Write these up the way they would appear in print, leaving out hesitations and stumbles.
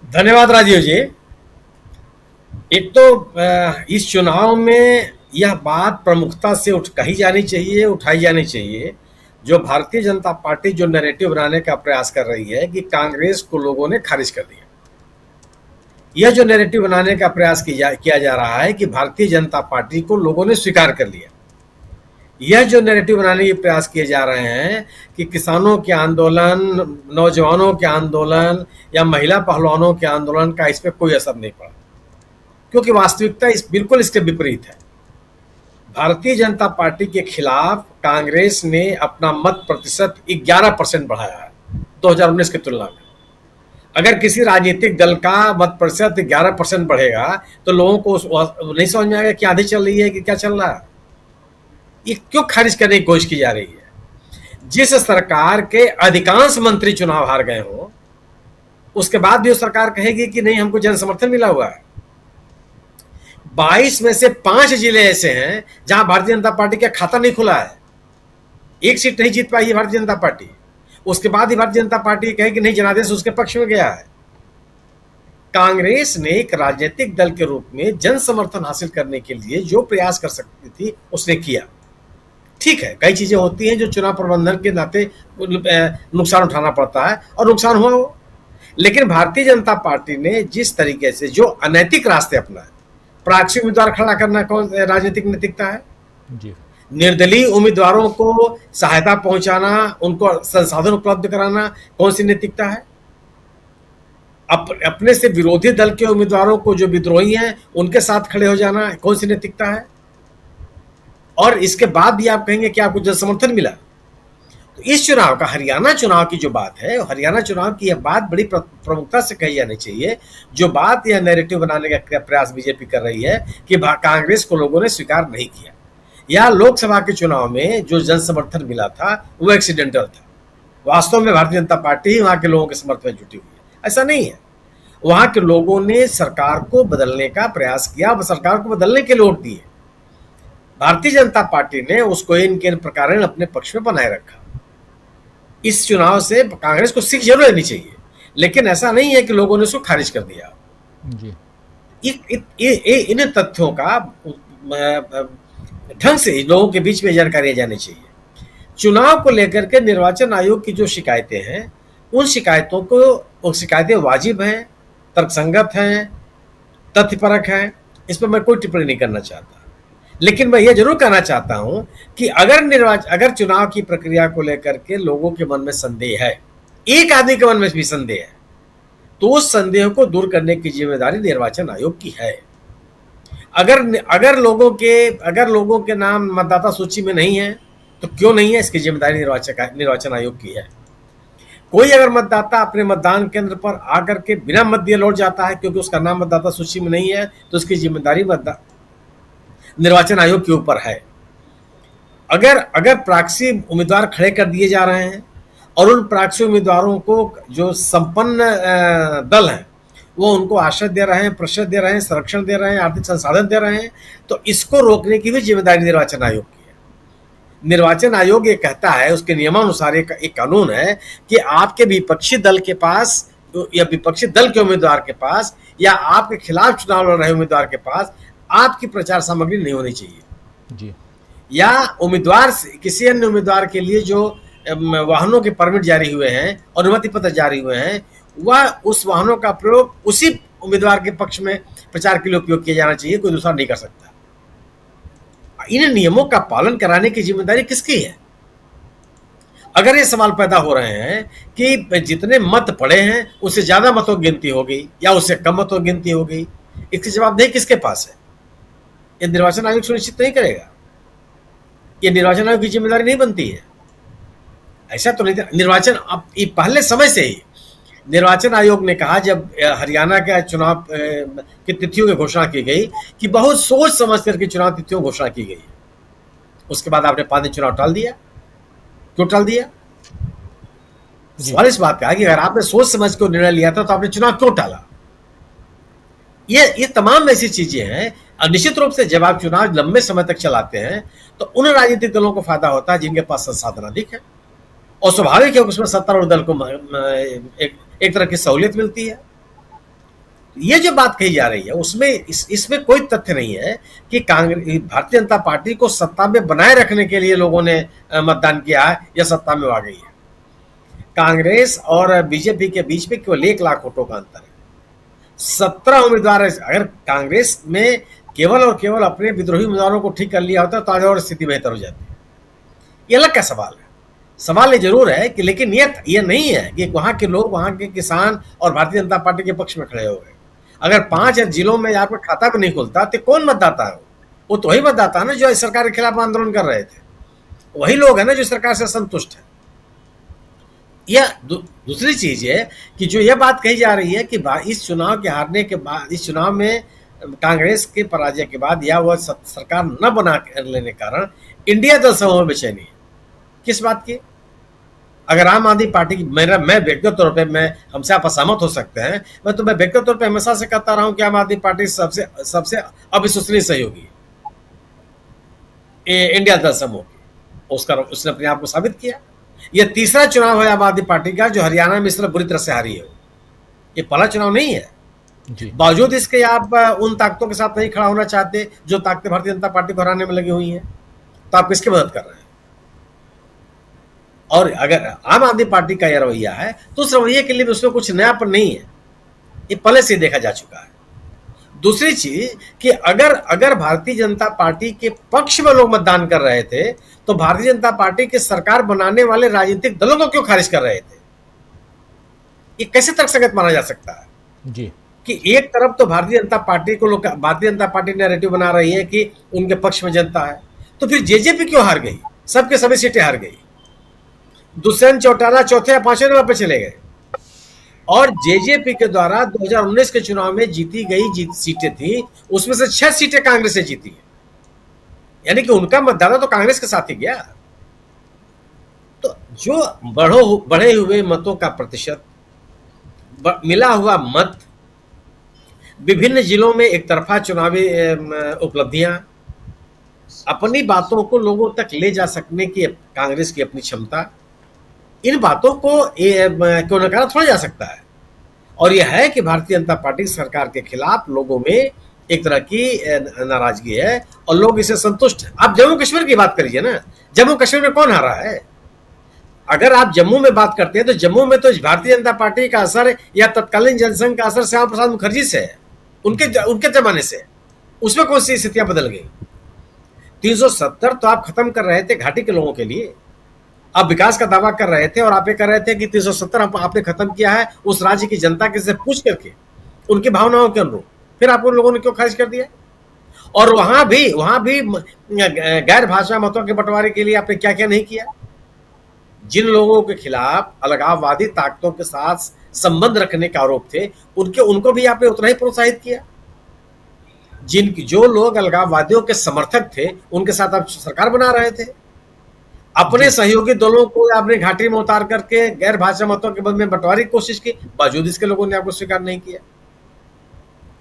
धन्यवाद राजीव जी। एक तो इस चुनाव में यह बात प्रमुखता से कही जानी चाहिए, उठाई जानी चाहिए। जो भारतीय जनता पार्टी जो नैरेटिव बनाने का प्रयास कर रही है कि कांग्रेस को लोगों ने खारिज कर दिया। यह जो नैरेटिव बनाने का प्रयास किया जा रहा है कि भारतीय जनता पार्टी को लोगों ने स्वीकार कर लिया। यह जो नैरेटिव बनाने के प्रयास किए जा रहे हैं कि किसानों के आंदोलन, नौजवानों के आंदोलन या महिला पहलवानों के आंदोलन का इस पर कोई असर नहीं पड़ा, क्योंकि वास्तविकता बिल्कुल इसके विपरीत है। भारतीय जनता पार्टी के खिलाफ कांग्रेस ने अपना मत प्रतिशत 11% बढ़ाया है 2019 की तुलना में। अगर किसी राजनीतिक दल का मत प्रतिशत 11% बढ़ेगा तो लोगों को नहीं समझ में आएगा कि आंधी चल रही है कि क्या चल रहा है। ये क्यों खारिज करने की कोशिश की जा रही है? जिस सरकार के अधिकांश मंत्री चुनाव हार गए हो, उसके बाद भी वो सरकार कहेगी कि नहीं, हमको जन समर्थन मिला हुआ है। 22 में से 5 जिले ऐसे हैं जहां भारतीय जनता पार्टी का खाता नहीं खुला है। एक सीट नहीं जीत पाई है भारतीय जनता पार्टी। उसके बाद ही भारतीय जनता पार्टी कहे कि नहीं, जनादेश उसके पक्ष में गया है। कांग्रेस ने एक राजनीतिक दल के रूप में जन समर्थन हासिल करने के लिए जो प्रयास कर सकती थी उसने किया। ठीक है, कई चीजें होती हैं जो चुनाव प्रबंधन के नाते नुकसान उठाना पड़ता है, और नुकसान हुआ हो। लेकिन भारतीय जनता पार्टी ने जिस तरीके से जो अनैतिक रास्ते अपनाए, प्राक्षिक उम्मीदवार खड़ा करना कौन राजनीतिक नैतिकता है? जी। निर्दलीय उम्मीदवारों को सहायता पहुंचाना, उनको संसाधन उपलब्ध कराना कौन सी नैतिकता है? अपने से विरोधी दल के उम्मीदवारों को जो विद्रोही हैं उनके साथ खड़े हो जाना कौन सी नैतिकता है? और इसके बाद भी आप कहेंगे कि आपको जन समर्थन मिला। तो इस चुनाव का, हरियाणा चुनाव की जो बात है, हरियाणा चुनाव की यह बात बड़ी प्रमुखता से कही जानी चाहिए। जो बात यह नैरेटिव बनाने का प्रयास बीजेपी कर रही है कि कांग्रेस को लोगों ने स्वीकार नहीं किया, या लोकसभा के चुनाव में जो जन समर्थन मिला था वो एक्सीडेंटल था। वास्तव में भारतीय जनता पार्टी ही वहां के लोगों के समर्थन में जुटी हुई है, ऐसा नहीं है। वहां के लोगों ने सरकार को बदलने का प्रयास किया, सरकार को बदलने के वोट दिए। भारतीय जनता पार्टी ने उसको इन प्रकार अपने पक्ष में बनाए रखा। इस चुनाव से कांग्रेस को सीख जरूर लेनी चाहिए, लेकिन ऐसा नहीं है कि लोगों ने उसको खारिज कर दिया। जी। इन तथ्यों का ढंग से लोगों के बीच में जानकारी जानी चाहिए। चुनाव को लेकर के निर्वाचन आयोग की जो शिकायतें हैं, उन शिकायतों को, वो शिकायतें वाजिब हैं, तर्कसंगत हैं, तथ्यपरक हैं। इस पर मैं कोई टिप्पणी नहीं करना चाहता, लेकिन मैं यह जरूर कहना चाहता हूं कि अगर चुनाव की प्रक्रिया को लेकर के लोगों के मन में संदेह है, एक आदमी के मन में भी संदेह है, तो उस संदेह को दूर करने की जिम्मेदारी निर्वाचन आयोग की है। अगर लोगों के नाम मतदाता सूची में नहीं है तो क्यों नहीं है, इसकी जिम्मेदारी निर्वाचन आयोग की है। कोई अगर मतदाता अपने मतदान केंद्र पर आकर के बिना मत दिए लौट जाता है क्योंकि उसका नाम मतदाता सूची में नहीं है, तो उसकी जिम्मेदारी निर्वाचन आयोग के ऊपर है। अगर प्राक्सी उम्मीदवार खड़े कर दिए जा रहे हैं और उन प्राक्सी उम्मीदवारों को जो संपन्न दल हैं वो उनको आश्रय दे रहे हैं, प्रश्रय दे रहे हैं, संरक्षण दे रहे हैं, आर्थिक संसाधन दे रहे हैं, तो इसको रोकने की भी जिम्मेदारी निर्वाचन आयोग की है। निर्वाचन आयोग ये कहता है, उसके नियमानुसार एक कानून है कि आपके विपक्षी दल के पास या विपक्षी दल के उम्मीदवार के पास या आपके खिलाफ चुनाव लड़ रहे उम्मीदवार के पास आपकी प्रचार सामग्री नहीं होनी चाहिए। जी। या उम्मीदवार किसी अन्य उम्मीदवार के लिए जो वाहनों के परमिट जारी हुए हैं, अनुमति पत्र जारी हुए हैं, वह उस वाहनों का प्रयोग उसी उम्मीदवार के पक्ष में प्रचार के लिए उपयोग किया जाना चाहिए, कोई दूसरा नहीं कर सकता। इन नियमों का पालन कराने की जिम्मेदारी किसकी है? अगर ये सवाल पैदा हो रहे हैं कि जितने मत पड़े हैं उससे ज्यादा मतों की गिनती हो गई या उससे कम मतों की गिनती हो गई, इसकी जवाबदेही किसके पास है? ये निर्वाचन आयोग सुनिश्चित नहीं करेगा। ये निर्वाचन आयोग की जिम्मेदारी नहीं बनती है। ऐसा तो नहीं था। पहले समय से ही निर्वाचन आयोग ने कहा, जब हरियाणा के चुनाव की तिथियों की घोषणा की गई, कि बहुत सोच समझ करके चुनाव तिथियों की घोषणा की गई। उसके बाद आपने 5 दिन चुनाव टाल दिया। क्यों टाल दिया? सवाल इस बात का है कि अगर आपने सोच समझ के निर्णय लिया था तो आपने चुनाव क्यों टाला? ये तमाम ऐसी चीजें हैं। निश्चित रूप से जब आप चुनाव लंबे समय तक चलाते हैं तो उन राजनीतिक दलों को फायदा होता है जिनके पास संसाधन अधिक है, और स्वाभाविक है उसमें सत्तारूढ़ दल को एक तरह की सहूलियत मिलती है। ये जो बात कही जा रही है उसमें इसमें कोई तथ्य नहीं है कि कांग्रेस भारतीय जनता पार्टी को सत्ता में बनाए रखने के लिए लोगों ने मतदान किया है या सत्ता में आ गई है। कांग्रेस और बीजेपी के बीच में केवल 1 लाख वोटों का अंतर है। 17 उम्मीदवार है। अगर कांग्रेस में केवल और केवल अपने विद्रोही उम्मीदवारों को ठीक कर लिया होता तो आगे और स्थिति बेहतर हो जाती। ये अलग का सवाल है। सवाल ये जरूर है कि लेकिन ये नहीं है कि वहां के लोग, वहां के किसान और भारतीय जनता पार्टी के पक्ष में खड़े हो गए। अगर 5 जिलों में आपका खाता भी नहीं खुलता तो कौन मतदाता है? वो तो वही मतदाता है ना जो सरकार के खिलाफ आंदोलन कर रहे थे। वही लोग है ना जो सरकार से संतुष्ट है। यह दूसरी चीज है कि जो यह बात कही जा रही है कि इस चुनाव के हारने के बाद, इस चुनाव में कांग्रेस के पराजय के बाद या वह सरकार न बना लेने के कारण इंडिया दल समूह में बेचैनी है। किस बात की? अगर आम आदमी पार्टी की मैं व्यक्तिगत तौर पे, मैं हमसे आप असहमत हो सकते हैं, मैं व्यक्तिगत तौर पे हमेशा से कहता रहा हूं कि आम आदमी पार्टी सबसे अविश्वसनीय सहयोगी इंडिया दल समूह की। उसने अपने आप को साबित किया। यह तीसरा चुनाव है आम आदमी पार्टी का जो हरियाणा में इस तरह बुरी तरह से हारी है। ये पहला चुनाव नहीं है। बावजूद इसके आप उन ताकतों के साथ नहीं खड़ा होना चाहते जो ताकतें भारतीय जनता पार्टी को हराने में लगी हुई हैं, तो आप किसकी मदद कर रहे हैं? और अगर आम आदमी पार्टी का यह रवैया है तो उस रवैये के लिए भी उसमें कुछ नयापन नहीं है। ये पहले से देखा जा चुका है। दूसरी चीज कि अगर भारतीय जनता पार्टी के पक्ष में लोग मतदान कर रहे थे तो भारतीय जनता पार्टी के सरकार बनाने वाले राजनीतिक दलों को क्यों खारिज कर रहे थे? ये कैसे तर्कसंगत माना जा सकता है जी कि एक तरफ तो भारतीय जनता पार्टी को लोग, भारतीय जनता पार्टी नैरेटिव बना रही है कि उनके पक्ष में जनता है, तो फिर जेजेपी क्यों हार गई? सबके सभी सीटें हार गई। दुष्यंत चौटाला चौथे या 5वें नंबर पर चले गए। और जेजेपी के द्वारा 2019 के चुनाव में जीती गई सीटें थी, उसमें से 6 सीटें कांग्रेस से जीती है। यानी कि उनका मतदाता तो कांग्रेस के साथ ही गया। तो जो बढ़े हुए मतों का प्रतिशत, मिला हुआ मत, विभिन्न जिलों में एक तरफा चुनावी उपलब्धियां, अपनी बातों को लोगों तक ले जा सकने की कांग्रेस की अपनी क्षमता, इन बातों को क्यों नकारा थोड़ा जा सकता है। और यह है कि भारतीय जनता पार्टी सरकार के खिलाफ लोगों में एक तरह की नाराजगी है और लोग इसे संतुष्ट हैं। आप जम्मू कश्मीर की बात करिए ना, जम्मू कश्मीर में कौन हारा है? अगर आप जम्मू में बात करते हैं तो जम्मू में तो भारतीय जनता पार्टी का असर या तत्कालीन जनसंघ का असर श्यामा प्रसाद मुखर्जी से है, उनके जमाने से। उसमें कौन सी स्थितियां बदल गई? 370 तो आप खत्म कर रहे थे घाटी के लोगों के लिए। आप विकास का दावा कर रहे थे और आप ये कर रहे थे कि 370 आपने खत्म किया है उस राज्य की जनता के से पूछ करके, उनकी भावनाओं के अनुरूप। फिर आप उन लोगों ने क्यों खारिज कर दिया? और वहां भी गैर भाषा मतों के बंटवारे के लिए आपने क्या क्या नहीं किया? जिन लोगों के खिलाफ अलगाववादी ताकतों के साथ संबंध रखने के आरोप थे, उनको भी आपने उतना ही प्रोत्साहित किया। जो लोग अलगाववादियों के समर्थक थे उनके साथ आप सरकार बना रहे थे। अपने सहयोगी दलों को आपने घाटी में उतार करके गैर भाषा मतों के बदले में बंटवारे की कोशिश की, बावजूद इसके लोगों ने आपको स्वीकार नहीं किया।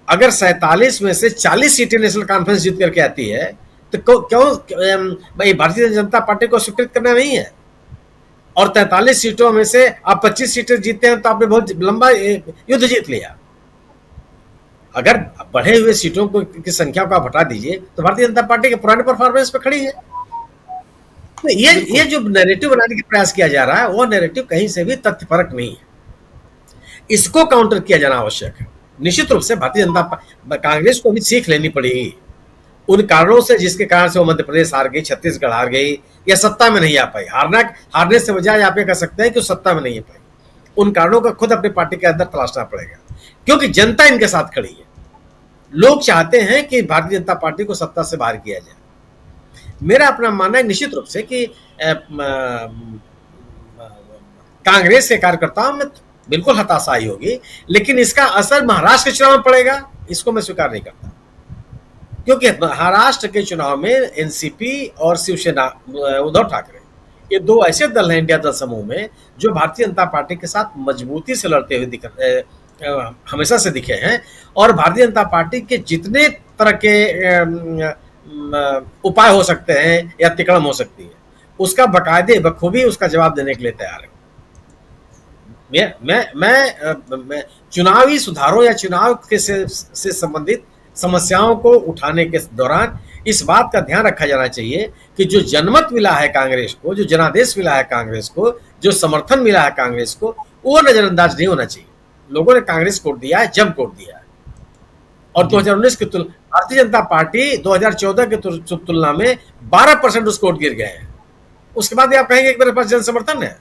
अगर 47 में से 40 सीटें नेशनल कॉन्फ्रेंस जीत करके आती है तो क्यों भारतीय जनता पार्टी को स्वीकृत करना नहीं है? और 43 सीटों में से आप 25 सीटें जीतते हैं तो आपने बहुत लंबा युद्ध जीत लिया। अगर बढ़े हुए सीटों की संख्या को आप हटा दीजिए तो भारतीय जनता पार्टी के पुराने परफॉर्मेंस पे खड़ी है। तो ये जो नैरेटिव बनाने का प्रयास किया जा रहा है वो नैरेटिव कहीं से भी तथ्यपरक नहीं है। इसको काउंटर किया जाना आवश्यक है। निश्चित रूप से भारतीय जनता कांग्रेस को भी सीख लेनी पड़ेगी उन कारणों से जिसके कारण से वो मध्य प्रदेश हार गई, छत्तीसगढ़ हार गई या सत्ता में नहीं आ पाई। हारने से बजाय आप ये कह सकते हैं कि सत्ता में नहीं आ पाई। उन कारणों का खुद अपनी पार्टी के अंदर तलाशना पड़ेगा, क्योंकि जनता इनके साथ खड़ी है। लोग चाहते हैं कि भारतीय जनता पार्टी को सत्ता से बाहर किया जाए। मेरा अपना मानना है निश्चित रूप से कि कांग्रेस के कार्यकर्ताओं में बिल्कुल हताशा आई होगी, लेकिन इसका असर महाराष्ट्र के चुनाव में पड़ेगा इसको मैं स्वीकार नहीं करता। क्योंकि महाराष्ट्र के चुनाव में एनसीपी और शिवसेना, उद्धव ठाकरे, ये दो ऐसे दल हैं इंडिया दल समूह में जो भारतीय जनता पार्टी के साथ मजबूती से लड़ते हुए हमेशा से दिखे हैं। और भारतीय जनता पार्टी के जितने तरह के उपाय हो सकते हैं या तिकड़म हो सकती है, उसका बकायदे बखूबी उसका जवाब देने के लिए तैयार है। मैं चुनावी सुधारों या चुनाव के से संबंधित समस्याओं को उठाने के दौरान इस बात का ध्यान रखा जाना चाहिए कि जो जनमत मिला है कांग्रेस को, जो जनादेश मिला है कांग्रेस को, जो समर्थन मिला है कांग्रेस को, वो नजरअंदाज नहीं होना चाहिए। लोगों ने कांग्रेस को दिया है, जब कोट दिया है। और 2019 की तुलना, भारतीय जनता पार्टी 2014 की तुलना में 12% उसको वोट गिर गए हैं। उसके बाद आप कहेंगे कि मेरे पास जन समर्थन है।